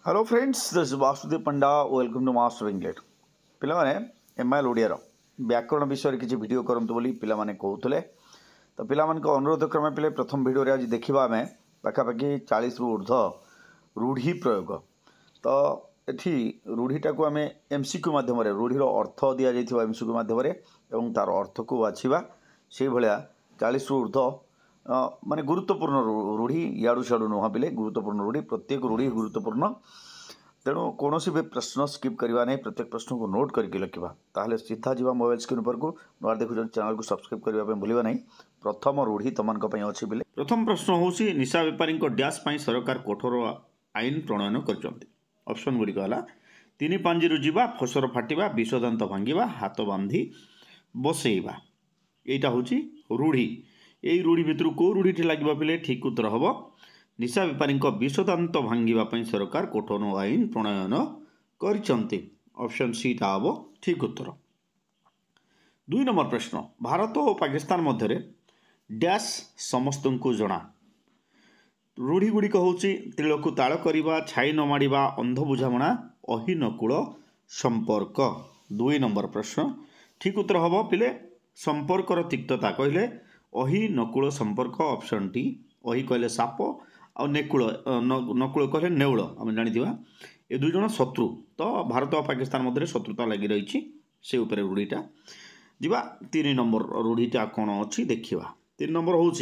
Hello friends, this is Vasudev Panda. Welcome to master English. पिलाने MIL ओडियार व्याकरण विषय किसी वीडियो करंतु बोली पिलाने कहूले। तो पिलामान अनुरोध क्रमे पिले प्रथम वीडियो आज देखा आम पाखापाखि 40 रु ऊर्ध रूढ़ी प्रयोग। तो ये रूढ़ीटा को आम एमसीक्यू मध्यम रूढ़ीर अर्थ दि जाइए एमसीक्यू मध्यम तार अर्थ को बाछा से भाया 40 रु ऊर्ध माने गुरुत्वपूर्ण रूढ़ी याड़ू सियाड़ू नुह पिले गुरुत्वपूर्ण रूढ़ी प्रत्येक रूढ़ी गुरुत्वपूर्ण। तेणु कौन भी प्रश्न स्किप करवा नहीं, प्रत्येक प्रश्न को नोट करके लिखा ताहले सीधा जी मोबाइल स्क्रीन पर को नुआ देखुन चैनल को सब्सक्राइब करने भूलवा नहीं। प्रथम रूढ़ी तुम अच्छी बिले। प्रथम प्रश्न हूँ निशा बेपारी डैश सरकार कठोर आईन प्रणयन कर। ऑप्शन गुड़िक है 3 पांजी जा, फसर फाटिबा, विषदांत भांगा, हाथ बांधी बसैबा। यहाँ हूँ रूढ़ी। यही रूढ़ी भितर कौ रूढ़ी लगे पिले ठीक उत्तर हम निशा बेपारी विषदांत भांगा सरकार कठोर आईन प्रणयन कर। ऑप्शन सी टा हम ठीक उत्तर। 2 नंबर प्रश्न भारत और पाकिस्तान मध्य डैश समस्त को जना। रूढ़ी गुड़िक हूँ तिल को ताल करवा, छाई न माड़ा, अंध बुझामणा, अहिनकूल संपर्क। 2 नंबर प्रश्न ठीक उत्तर हम पिले संपर्कर तिक्तता कहले अहिनकूल संपर्क। ऑप्शन टी अहि कहले साप आ नेकूल नकूल कहले नेउल। आम जानी ये 2 जन शत्रु। तो भारत और पाकिस्तान मध्य शत्रुता लगी रही से उपर रूढ़ीटा जीवा। 3 नंबर रूढ़ीटा कौन अच्छी देखा। 3 नंबर हूँ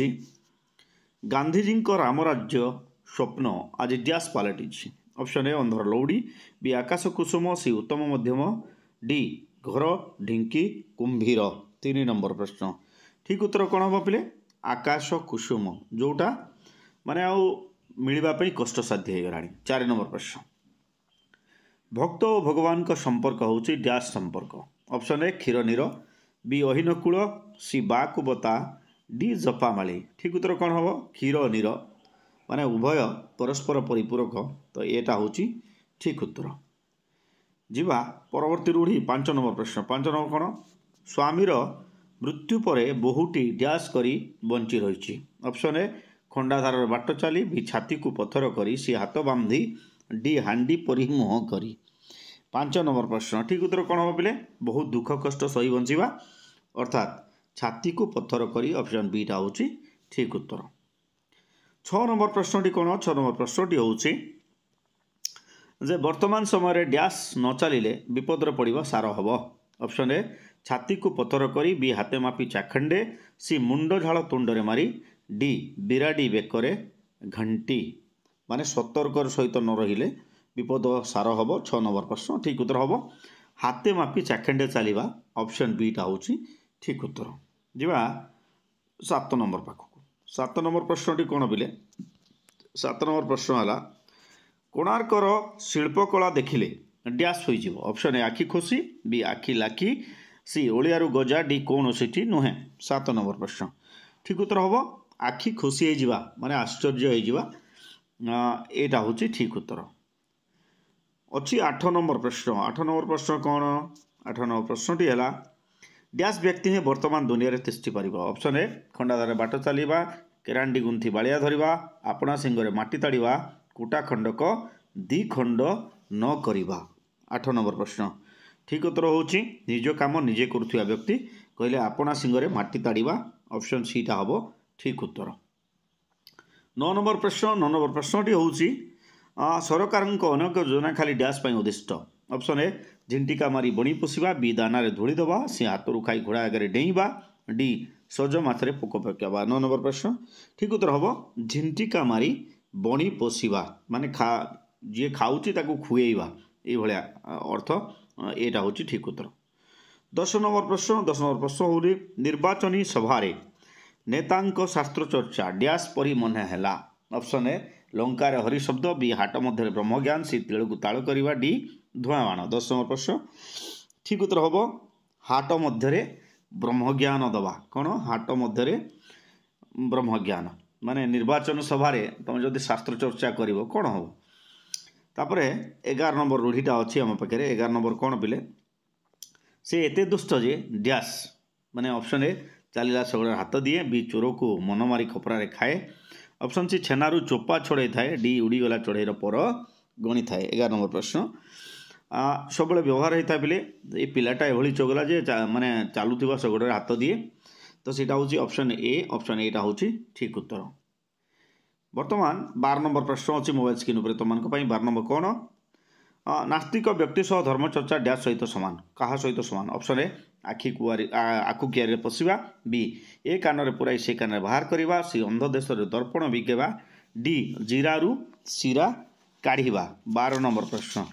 गांधीजी रामराज्य स्वप्न आज डैश पलटि। ऑप्शन ए अंधर लौड़ी, बी आकाश कुसुम, सी उत्तम मध्यम, डी घर ढिंकी कुंभीर। 3 नंबर प्रश्न ठीक उत्तर कौन हम पिले आकाश कुसुम, जोटा माने आउ मिलवाई कष्टसाध्य हो गला। 4 नंबर प्रश्न भक्त और भगवान का संपर्क हूँ डैश संपर्क। ऑप्शन ए क्षीर नीर, बी अहिनकूल, सी बाकुबता, डी जपामाली। ठीक उत्तर कौन हम क्षीर नीर माने उभय परस्पर परिपूरक। तो यहाँ हूँ ठीक उत्तर जीवा। परवर्ती रूढ़ी 5 नंबर प्रश्न 5 नंबर कौन स्वामीर मृत्यु पर बहुटी डैश करी बंची रही। ऑप्शन ए खंडाधार बाट चली, बी छाती को पत्थर करी, सी हाथ बांधी, डी हांडी परी मुह करी। 5 नंबर प्रश्न ठीक उत्तर कौन हम पिले बहुत दुख कष्ट सही बंचवा अर्थात छाती को पत्थर करी। ऑप्शन बी टा हूँ ठीक उत्तर। 6 नंबर प्रश्नटी कौन 6 नंबर प्रश्नटी हूँ जे वर्तमान समय डैश न चलिले विपदर पड़वा सार हम। ऑप्शन ए छाती को पत्थर करी, बी हाथे मापी चाखंडे, सी मुंड झाड़ तुंडरे मारी, डी बिराडी बेकरे घंटी माने सतर्कर सहित न रहिले विपद सार हम। 6 नंबर प्रश्न ठीक उत्तर हम हाथे मापी चाखंडे चलवा। ऑप्शन बी टा हूँ ठीक उत्तर जीवा। 7 नंबर पाखक 7 नंबर प्रश्नटी कौन बिले 7 नंबर प्रश्न है कोणार्कर शिल्पकला देखिले डैश हो। ऑप्शन ए आखि खोसी, बी आखि लाखी, सी ओलियारू गजा, डी कौन सीटी नुहे। 7 नंबर प्रश्न ठीक उत्तर हम आखि खोसी हो माने आश्चर्य होटा हूँ ठीक उत्तर अच्छी। 8 नंबर प्रश्न 8 नंबर प्रश्न कौन 8 नंबर प्रश्नटी है डैश व्यक्ति ही वर्तमान दुनिया में तिष्ठि पार। ऑप्शन ए खंडाधार बाट चलवा, केरांडी गुंथी बाड़िया धरवा, आपणा सिंगरे माटी ताड़वा, कुटा खंडक दी खंड न करवा। 8 नंबर प्रश्न ठीक उत्तर हूँ निज काम निजे करुवा व्यक्ति कहले आपणा सिंगरे माटी ताड़वा। ऑप्शन सी टा हम ठीक उत्तर। 9 नंबर प्रश्न 9 नंबर प्रश्नटी हूँ सरकार अनेक योजना खाली डैश उद्दिष्ट। ऑप्शन ए झिंटिका मारी बणी पोषा, बी दाना धूली दबा, सी हाथ खाई घोड़ा आगे डेइबा, डी सज माथरे पोक पकवा। 9 नंबर प्रश्न ठीक उत्तर हम झिंटिका मारी बणी पोषा माने जी खाऊँगी खुएबा ये अर्थ। यहाँ हूँ ठीक उत्तर। 10 नंबर प्रश्न 10 नंबर प्रश्न हूँ निर्वाचनी सभारे नेतांक शास्त्र चर्चा डैश परी मने हैला। ऑप्शन ए लंकार हरि शब्द, बी हाट मध्य ब्रह्मज्ञान, सी तिल को ताल करवा, डी धूआं बाण। 10 नंबर प्रश्न ठीक उत्तर हम हाट मध्य ब्रह्मज्ञान दबा। कौन हाट मध्य ब्रह्मज्ञान माने निर्वाचन सभारे तुम जदि शास्त्र चर्चा कर कौन हम। तापर 11 नंबर रूढ़ीटा अच्छी आम पाखे 11 नंबर कौन पिले से एते दुष्ट जे डैश माने ऑप्शन ए चलला सगळे हाथ दिए, बी चोर को मन मारी खपरा खाए, ऑप्शन सी छेनारू चोपा छड़े थाए, डी उड़ीगला चढ़ईर पर गणि थाए 11 नंबर प्रश्न सब व्यवहार होता है पिले ये पिलाटा एभली चगला जे माने चलुवा शगड़े हाथ दिए तो सीटा हूँ ऑप्शन ए हूँ ठीक उत्तर। वर्तमान 12 नंबर प्रश्न अच्छी मोबाइल स्क्रीन उपर तुम 12 नंबर कौन नास्तिक व्यक्ति सह धर्मचर्चा डैश सहित सामान क्या सहित सामान ऑप्शन ए आखु कियारे पशिवा बी ए कान रे पुराई से कान बाहर करवा सी अंध देश दर्पण बिकेवा डी जीरारू सीरा काढ़ा 12 नंबर प्रश्न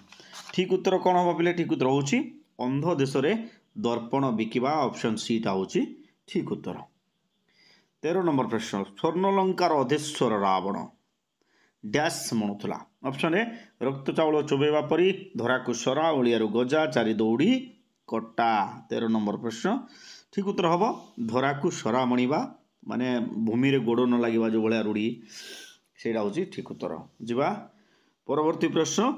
ठीक उत्तर कौन हम पे ठीक उत्तर हूँ अंध देश दर्पण बिकवा ऑप्शन सी टा हूँ ठीक उत्तर। 13 नंबर प्रश्न स्वर्णलंकार अधेश्वर रावण डैश मणुला ऑप्शन ए रक्त चाउल चोबेवा परी धरा को सरा ओलियारू गजा चारि दौड़ी कटा 13 नंबर प्रश्न ठीक उत्तर हम धरा को सरा मणिबा माने भूमि रे गोड़ न लगे जो भाया रूढ़ी से ठीक उत्तर जा परवर्ती प्रश्न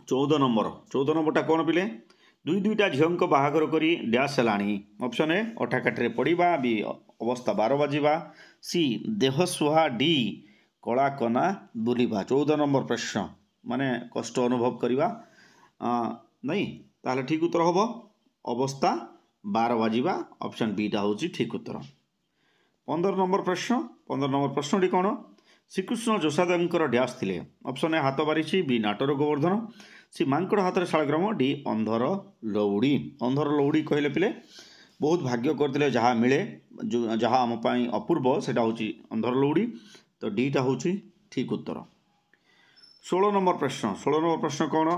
14 नंबर कौन पिले दुईटा झील बाहागर करी डैश है ऑप्शन ए अठाकाठे पड़ा बी अवस्था 12 बाजिबा सी देह सुहा डी कला कना बुलिबा 14 नंबर प्रश्न माने कष्ट अनुभव करवा नहीं ताहले ठीक उत्तर हम अवस्था 12 बाजिबा ऑप्शन बी टा हूँ ठीक उत्तर। 15 नंबर प्रश्न कौन श्रीकृष्ण जोशादेव डैश थिले ऑप्शन ए हाथ बारिशी बी नाटर गोवर्धन सी मांकड़ हाथ में शालग्राम डी अंधर लौड़ी कहले पिले बहुत भाग्य करते जहाँ मिले जो जहाँ आम अपूर्व से अंधर लौड़ी तो डीटा हूँ ठीक उत्तर। 16 नंबर प्रश्न कौन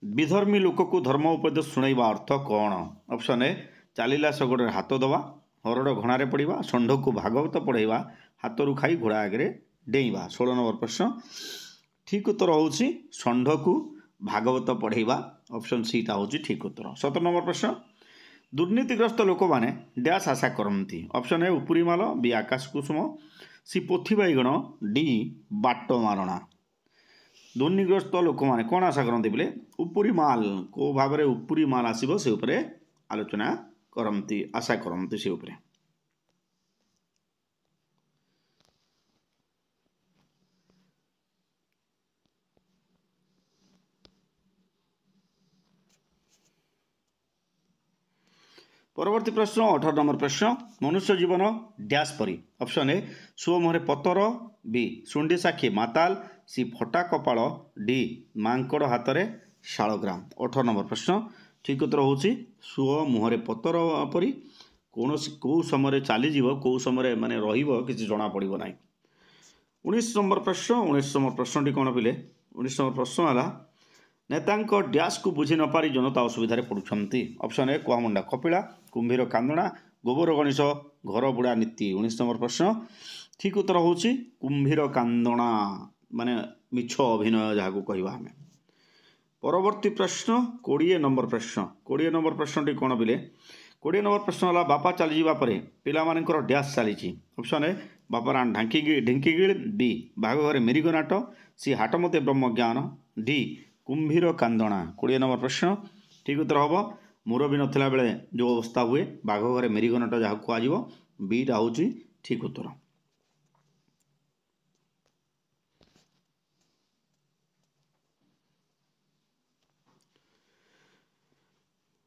विधर्मी लोक को धर्म उपदेश शुणा अर्थ कौन ऑप्शन ए चलला शगड़े हाथ दवा हरड़ घणारे पड़ा षंढ को भागवत पढ़ेवा हाथरू खाई घोड़ा आगे डेइबा 16 नंबर प्रश्न ठीक उत्तर हूँ षंढ को भागवत पढ़ेवा ऑप्शन सी टा हूँ ठीक उत्तर। 17 नंबर प्रश्न दुर्नीतिग्रस्त लोक मैंने डैश आशा करती ऑप्शन ए उपरी माल बी आकाश कुसुम सी पोथी बैगण डी बाट मारणा दुर्नीतिग्रस्त लोक मैंने कौन आशा करते बोले उपरी माल को भाव में उपरी माल आसो से आलोचना करती आशा करती से उपरे। परवर्ती प्रश्न 18 नंबर प्रश्न मनुष्य जीवन डैश परी ऑप्शन ए सुओ मुहरे पतर बी सुंडी साक्षी माताल सी फटा कपाल डी मांकड़ हाथ में शालग्राम 18 नंबर प्रश्न ठीक उत्तर हूँ सुओ मुहरे पतर परी कौन कौ समय चलीज कौ समय माने किसी जना पड़ो ना। 19 नंबर प्रश्न कौन पिले 19 नंबर प्रश्न है नेता डैश को बुझी न पारी जनता असुविधा पड़ुंट ऑप्शन ए कुआमुंडा कपिला कुंभीर कांदणा गोबर गणेश घर बुड़ा नीति 19 नंबर प्रश्न ठीक उत्तर हूँ कुंभीर कांदणा माने मिछ अभिनय जहाँ कहवा आम। परवर्ती प्रश्न 20 नंबर प्रश्न टी कौन पिले 20 नंबर प्रश्न है बापा चली जावापर पिला डैश चली ऑप्शन ए बापा ढिंकीगिल बी बाघ घरे मेरिगो नाट सी हाट मते ब्रह्म ज्ञान डी कुंभीर कांदणा 20 नंबर प्रश्न ठीक उत्तर हम मुरबी नथिला बेले जो अवस्था हुए बाघ घरे मेरिगो नाट जहाँ कह बीटा हूँ ठीक उत्तर।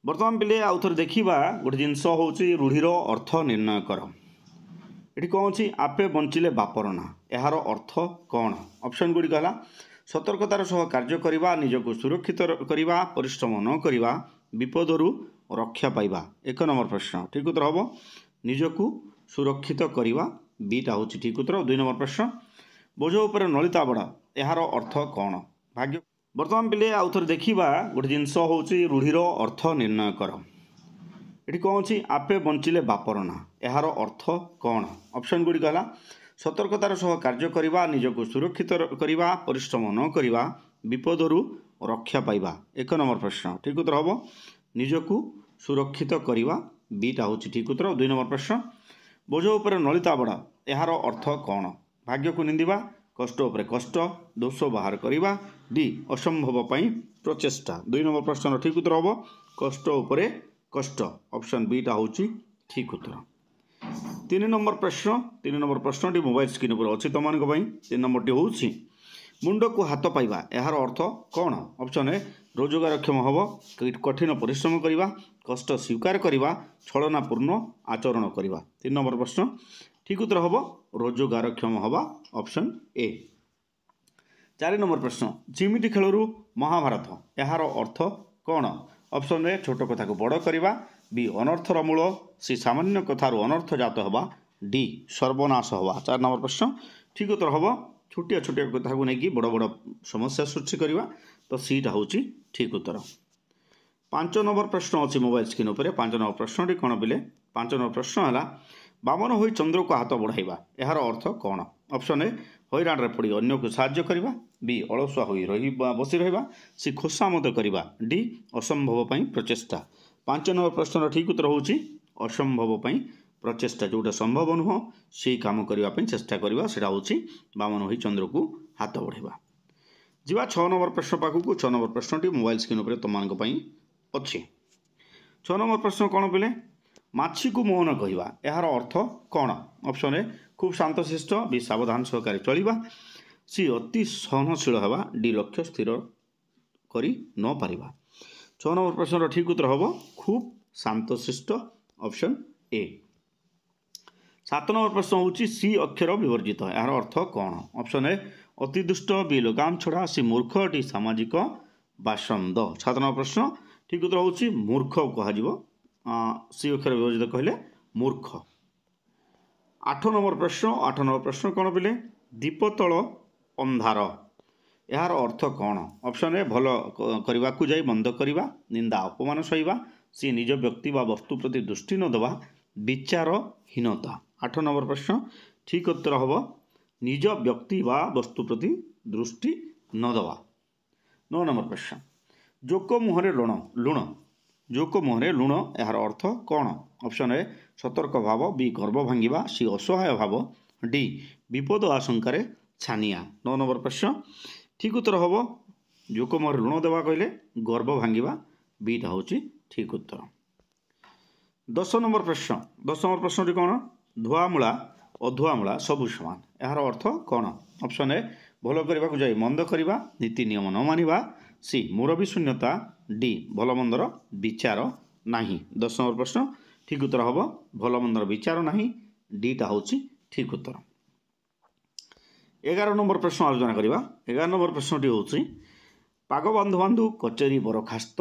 बर्तमान पिले आउ थे देखा गोटे जिनस हूँ रूढ़ीर अर्थ निर्णय कर ये कौन अच्छी आपे बंचिले बापर ना यार अर्थ कौन ऑप्शन गुड़िक है सतर्कतार सह कार्य करवा निजक सुरक्षित करवा परिश्रम न करवा विपदरू रक्षा पाइबा 1 नंबर प्रश्न ठीक उत्तर हम निजक सुरक्षित करवा बीटा हूँ ठीक उत्तर। 2 नंबर प्रश्न बोझ उपर नलिता बड़ यार अर्थ कौन भाग्य बर्तमान पिले आउ थे देखा गोटे जिनस हूँ रूढ़ीर अर्थ निर्णय कर ये कौन अच्छी आपे बंचिले बापर ना यार अर्थ कौन ऑप्शन गुड़िक है सतर्कतार सह कार्य करवा निजक सुरक्षित करवा परिश्रम न करवा विपदरू रक्षा पाइबा 1 नंबर प्रश्न ठीक उत्तर हम निजक सुरक्षित करवा बीटा हूँ ठीक उत्तर। 2 नंबर प्रश्न बोझ उपर नलिता बड़ यार अर्थ कौन भाग्य को निंदा कष्ट उपर कष्ट दोष बाहर करवा डी असंभव प्रचेष्टा 2 नंबर प्रश्न ठीक उत्तर हम कष्ट उपरे कष्ट ऑप्शन बीटा हूँ ठीक उत्तर। 3 नंबर प्रश्न टी मोबाइल स्क्रीन पर अच्छी तुम 3 नंबर टी हूँ मुंड को हाथ पाइबा यार अर्थ कौन ऑप्शन ए रोजगारक्षम हम कठिन परिश्रम करवा कष्ट स्वीकार करवा छलनापूर्ण आचरण करवा 3 नंबर प्रश्न ठीक उत्तर हम रोजगारक्षम हवा ऑप्शन ए 4 नंबर प्रश्न जिमिति खेलरू महाभारत यार अर्थ कौन ऑप्शन ए छोट कथा को बड़ करवा बी अनर्थर मूल सी सामान्य कथार अनर्थ जात हवा डी सर्वनाश हवा 4 नंबर प्रश्न ठीक उत्तर हम छोटिया छोटिया कथा को लेकिन बड़ बड़ समस्या सृष्टि करवा तो सीटा हूँ ठीक उत्तर 5 नंबर प्रश्न अच्छी मोबाइल स्क्रीन उपर 5 नंबर प्रश्न कौन पिले 5 नंबर प्रश्न है बामन हो चंद्र को हाथ बढ़ाइबा यार अर्थ कौन ऑप्शन ए हैरान पड़ी अन्य को साहाय्य करवा बी अलसुआ हो बसी रहा सी खोसामद करवा डी असंभव प्रचेष्टा 5 नंबर प्रश्न ठीक उत्तर हूँ असंभव प्रचेष्टा जोटा संभव नुह से कम करने चेष्टा करवा से हूँ बामन हो चंद्र को हाथ बढ़ाइबा जीवा 6 नंबर प्रश्न पाखक 6 नंबर प्रश्नटी मोबाइल स्क्रीन उपर तुम अच्छी 6 नंबर प्रश्न कौन पिले माछी को मोहन कहवा यार अर्थ कौन ऑप्शन ए खूब शांतशिष्ट बी सावधान सहकारी चलवा सी अति सहनशील हवा डी लक्ष्य स्थिर करी न पारिबा 6 नंबर प्रश्न ठीक उत्तर हम खूब शांतशिष्ट ऑप्शन ए 7 नंबर प्रश्न हूँ सी अक्षर विवर्जित यार अर्थ कौन ऑप्शन ए अति दुष्ट बी लगाम छड़ा सी मूर्ख डी सामाजिक बासंद 7 नंबर प्रश्न ठीक उत्तर हूँ मूर्ख कह सी अक्षर विवर्जित कहले मूर्ख 8 नंबर प्रश्न कौन पिले दीपतल अंधार यार अर्थ कौन ऑप्शन ए भल करने को जाई मंद करवा निंदा अपमान सहिबा सी निज व्यक्ति व वस्तु प्रति दृष्टि न देवा विचारहीनता 8 नंबर प्रश्न ठीक उत्तर हम निज व्यक्ति व वस्तु प्रति दृष्टि न देवा 9 नंबर प्रश्न जोक मुहरे लुण जोक मुहरे लुण यार अर्थ कौन ऑप्शन ए सतर्क भाव बी गर्भ भांगा सी असहाय भाव डी विपद आशंकार छानिया 9 नंबर प्रश्न ठीक उत्तर हम जोक मुहरे लुण देवा कहले गर्भ भांगा बीटा हूँ ठीक उत्तर 10 नंबर प्रश्न कौन धुआमूला अधुआमूला सबू समान यार अर्थ कौन ऑप्शन ए भल करने को जाई मंद करवा नीति नियम न मानिबा सी मुरबी शून्यता डी भलमंदर विचार नाही 10 नंबर प्रश्न ठीक उत्तर हम भलमंदर विचार नाही डीटा हूँ ठीक उत्तर 11 नंबर प्रश्न आलोचना करवा 11 नंबर प्रश्नटी हूँ पाग बांधु बांधु कचेरी बरखास्त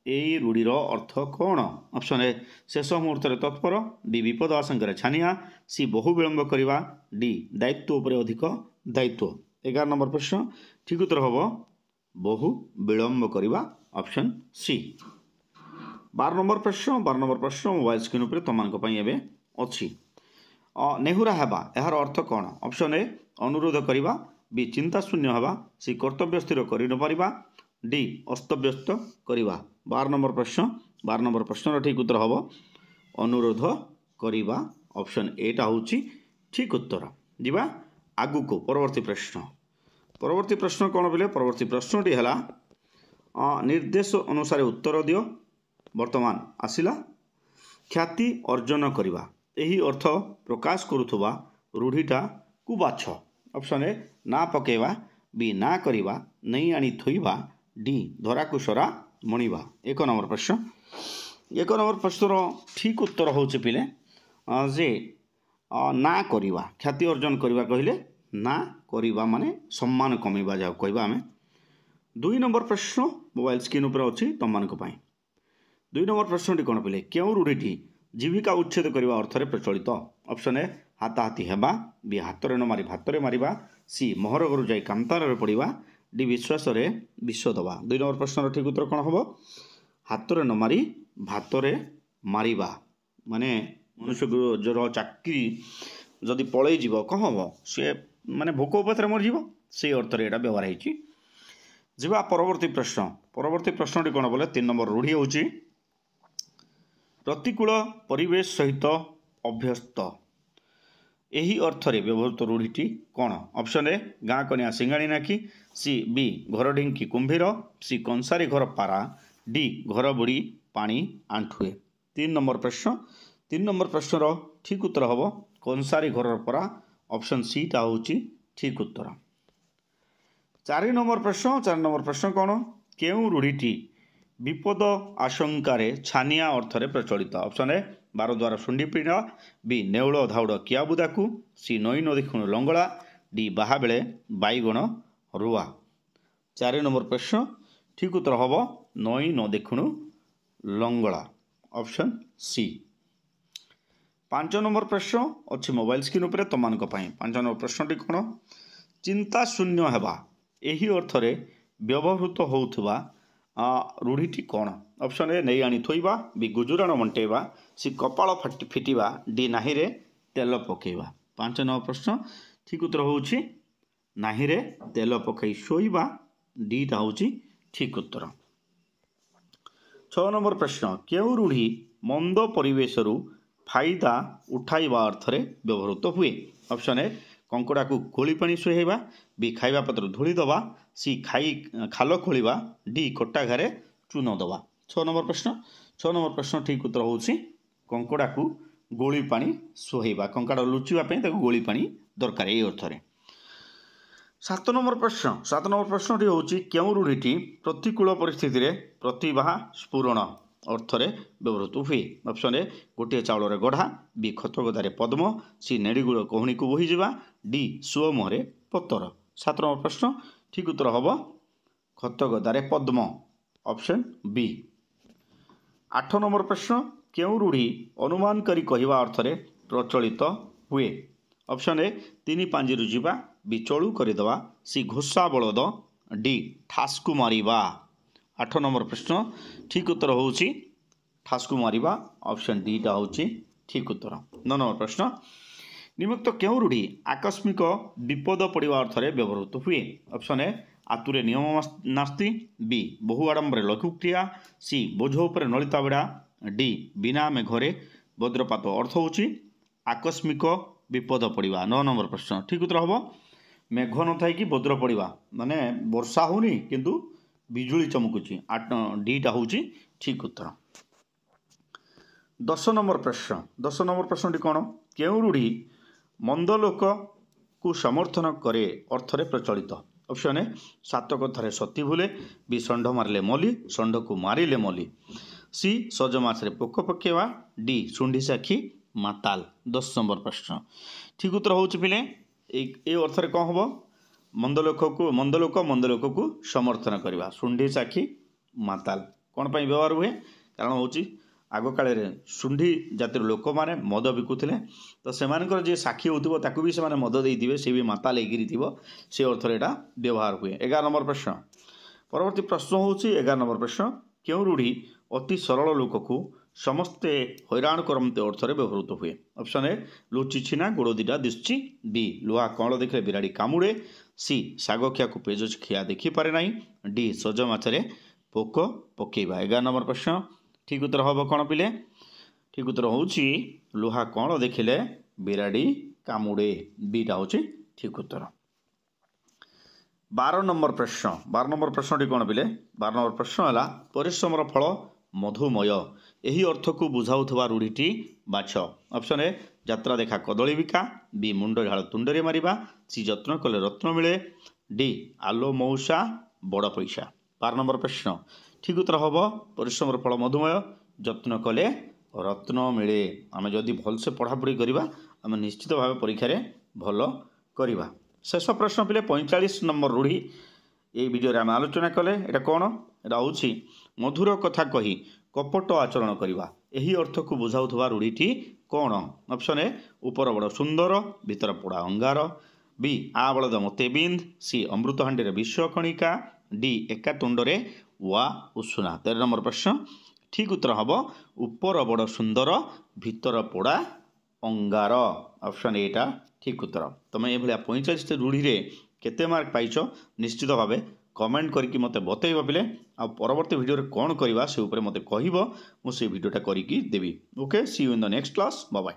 यही रूढ़ीर अर्थ कौन ऑप्शन ए शेष मुहूर्त तत्पर बी विपद आशंकार छानिया सी बहु विलंब करवा डी दायित्व उपर अधिक दायित्व 11 नंबर प्रश्न ठीक उत्तर हम बहु विलंब करवा ऑप्शन सी 12 नंबर प्रश्न मोबाइल स्क्रीन उपर तुम अच्छी नेहुरा हेबा यार अर्थ कौन ऑप्शन ए अनुरोध करवा बी चिंता शून्य हवा सी कर्तव्य स्थिर कर न पारिबा डी अस्तव्यस्त करवा 12 नंबर प्रश्न ठीक उत्तर हम अनुरोध करवा ऑप्शन एटा हूँ ठीक उत्तर जीवा आगु को परवर्ती प्रश्न कौन बोले परवर्ती प्रश्नटी है निर्देश अनुसार उत्तर दियो वर्तमान आसिला ख्याति अर्जन करवा यही अर्थ प्रकाश करुवा रूढ़ीटा को बाछ ऑप्शन ए ना पकेवा बी ना करवा नहीं आनी थोइबा डी धरा को सरा मणिबा 1 नंबर प्रश्न ठीक उत्तर हूँ पिले जे ना करवा ख्याति अर्जन करवा कहले ना करवा माने सम्मान कमेवा जा कहवा आम 2 नंबर प्रश्न मोबाइल स्क्रीन उपर अच्छी तुम मानक 2 नंबर प्रश्नटी कौन पिले क्यों रूढ़ीटी जीविका उच्छेद करने अर्थ प्रचलित ऑप्शन ए हाथाहाथी हेबा बी हाथ न मारी भाତରେ मारिबा सी मोहर घरू जाई कांतार पड़वा डी विश्वास विश्व दवा 2 नंबर प्रश्न ठीक उत्तर कौन हम हाथ न मारी भाତରେ मारिबा माने मनुष्य जर चाकरी जदि पलई जीव कौन हम सी माने भोक उपाय मरीज से अर्थ यहाँ व्यवहार होगा परवर्ती प्रश्नटी कौन बोले 3 नंबर रूढ़ी हूँ प्रतिकूल परिवेश सहित अभ्यस्त यही अर्थरे व्यवहृत रूढ़ीटी कौन ऑप्शन ए गाँ कन्या सिंगाणी नाकी सी बी घर ढिंकी कुंभीर सी कंसारी घर पारा डी घर बुड़ी पानी आंठुए 3 नंबर प्रश्न ठीक उत्तर हम कंसारी घर परा ऑप्शन सी टा हूँ ठीक उत्तर चारि नंबर प्रश्न कौन केउं रूढ़ीटी विपद आशंकार छानिया अर्थ प्रचलित ऑप्शन ए बार द्वार शुंडी पिंडा बी नेउल धाउड़ किया बुदाकू सी नई नदी खुण लंगड़ा डी बाहा बेले बैगण रुआ। 4 नंबर प्रश्न ठीक उत्तर हम नई न देखुणु लंगड़ा ऑप्शन सी। 5 नंबर प्रश्न अच्छी मोबाइल स्क्रीन उपर तुम 5 नंबर प्रश्नटी कौन चिंता शून्य हेबा एही अर्थरे व्यवहृत होउथबा रूढ़ीटी कौन ऑप्शन ए नहीं आनी थोइबा बी गुजुराण मंटेबा सी कपाल फिटिबा डी नाही रे तेल पकेबा। 5 नंबर प्रश्न ठीक उत्तर होउछि नाही रे तेल पकई शोइबा डीटा होउछि ठीक उत्तर। 6 नंबर प्रश्न केउ रूढ़ी मंद परिवेशरू फायदा उठाइबा अर्थरे व्यवहृत हुए ऑप्शन ए कंकड़ा को गोली पानी सुहाइबा बी खाइबा पत्र धूली दबा सी खाल खोलिबा डी कटा घरे चून दबा। 6 नंबर प्रश्न ठीक उत्तर होउछि कंकड़ा को गोली पानी सुहाइबा कंकड़ा लुचिबा पई ताको गोली पानी दरकार ए अर्थरे। 7 नंबर प्रश्नटी होउछि केउ रूढ़ीटी प्रतिकूल परिस्थिति रे प्रतिभा स्फुरण अर्थरे व्यवहृत हुए ऑप्शन ए गोटे चाउल गढ़ा बी खत गदारे पद्म सी नेड़ीगुड़ कहणी को बोही जावा डी सुओ मुहरे पत्तर। 7 नंबर प्रश्न ठीक उत्तर हम खत गदारे पद्म ऑप्शन बी। 8 नंबर प्रश्न केउ रूढ़ी अनुमान करी कहवा अर्थरे प्रचलित हुए ऑप्शन ए 3 पांजी रुजिबा बी चलू करदेवा सी घोषा बलद डी ठासकु मारिबा। 8 नंबर प्रश्न ठीक उत्तर होउछि ठासकु मारिबा ऑप्शन डी टा होउछि ठीक उत्तर। 9 नंबर प्रश्न निम्नलिखित केउ रूढ़ी आकस्मिक विपद पड़िबा अर्थरे व्यवहृत हुए ऑप्शन ए आतुरे नियम नास्ति बी बहु आडंबरे लघुक्रिया सी बोझ उपरे नलिता बेड़ा डी बिना मेघरे वज्रपात अर्थ होउछि आकस्मिक विपद पड़िबा। 9 नंबर प्रश्न ठीक उत्तर हम मेघ न थाई कि वज्र पड़िबा माने वर्षा होनी किंतु बिजुली चमकुची डीटा होउछि ठीक उत्तर। 10 नंबर प्रश्नटी कौन केउ रूढ़ी मंद लोक को समर्थन करे अर्थरे प्रचलित ऑप्शन ए सात कथारे सती भूले बी षंढ मारिले मली षंढ को मारिले मली सी सजमासरे पोक पकेवा डी शुंढी साखी माताल। 10 नंबर प्रश्न ठीक उत्तर होउछि पिले ए अर्थरे कौन हम मंद लोक को समर्थन करवा शुंढी साखी माताल कौन पर व्यवहार हुए कारण हूँ आग काल शुंढी जातिर लोक मैंने मद बिकुले तो से जी साक्षी होता भी से मद देते सी भी माताल हो से अर्थ यहाँ व्यवहार हुए। 11 नंबर प्रश्न परवर्ती प्रश्न हूँ 11 नंबर प्रश्न क्यों रूढ़ी अति सरल लोक को समस्ते हैरान करमते अर्थरे व्यवहृत हुए ऑप्शन ए लुचि छिना गोड़ दीटा दिशुची बी लुहा कौल देखले बिराड़ी कामुड़े सी शाग खिया को पेज खिया देखिपारे ना डी सज माछरे पोक पकेबा। 11 नंबर प्रश्न ठीक उत्तर हम कौन पिले ठीक उत्तर हूँ लुहा कौल देखिले बिराड़ी कामुड़े बीटा हूँ ठीक उत्तर। 12 नंबर प्रश्नटी कौन पिले 12 नंबर प्रश्न है परिश्रमर फल मधुमय यही अर्थ को बुझाऊवा रूढ़ीटी बाछ ऑप्शन ए यात्रा देखा कदली बिका बी मुंड झाड़ तुंडरे मारिबा सी जत्न कले रत्न मिले डी आलो मौसा बड़ पैसा। 12 नंबर प्रश्न ठीक उत्तर हम परिश्रम फल मधुमय जत्न कले रत्न मिले आम जदि भलसे पढ़ापढ़ी करवा आम निश्चित भाव परीक्षा भल करवा। शेष प्रश्न पिले 45 नंबर रूढ़ी ये वीडियो आम आलोचना कले एटा कौन एटा हूँ मधुर कथा कही कपट आचरण करवा यही अर्थ को बुझाऊवा रूढ़ीटी कौन ऑप्शन ए ऊपर बड़ सुंदर भीतर पोड़ा अंगार बी आ बलद मते बिंद सी अमृत हांडी विश्व कणिका डी एका तुंडरे वा उषुना। 13 नंबर प्रश्न ठीक उत्तर हम ऊपर बड़ सुंदर भीतर पोड़ा अंगार ऑप्शन एटा ठीक उत्तर। तुम ये 45 रूढ़ी रे केते मार्क पाइछ निश्चित भाव कमेंट करके मते बतैब पिले आ परवर्ती वीडियो रे कौन करवा से ऊपर मते कहब मु से वीडियोटा करिकी देबी। Okay see you in the next class bye bye.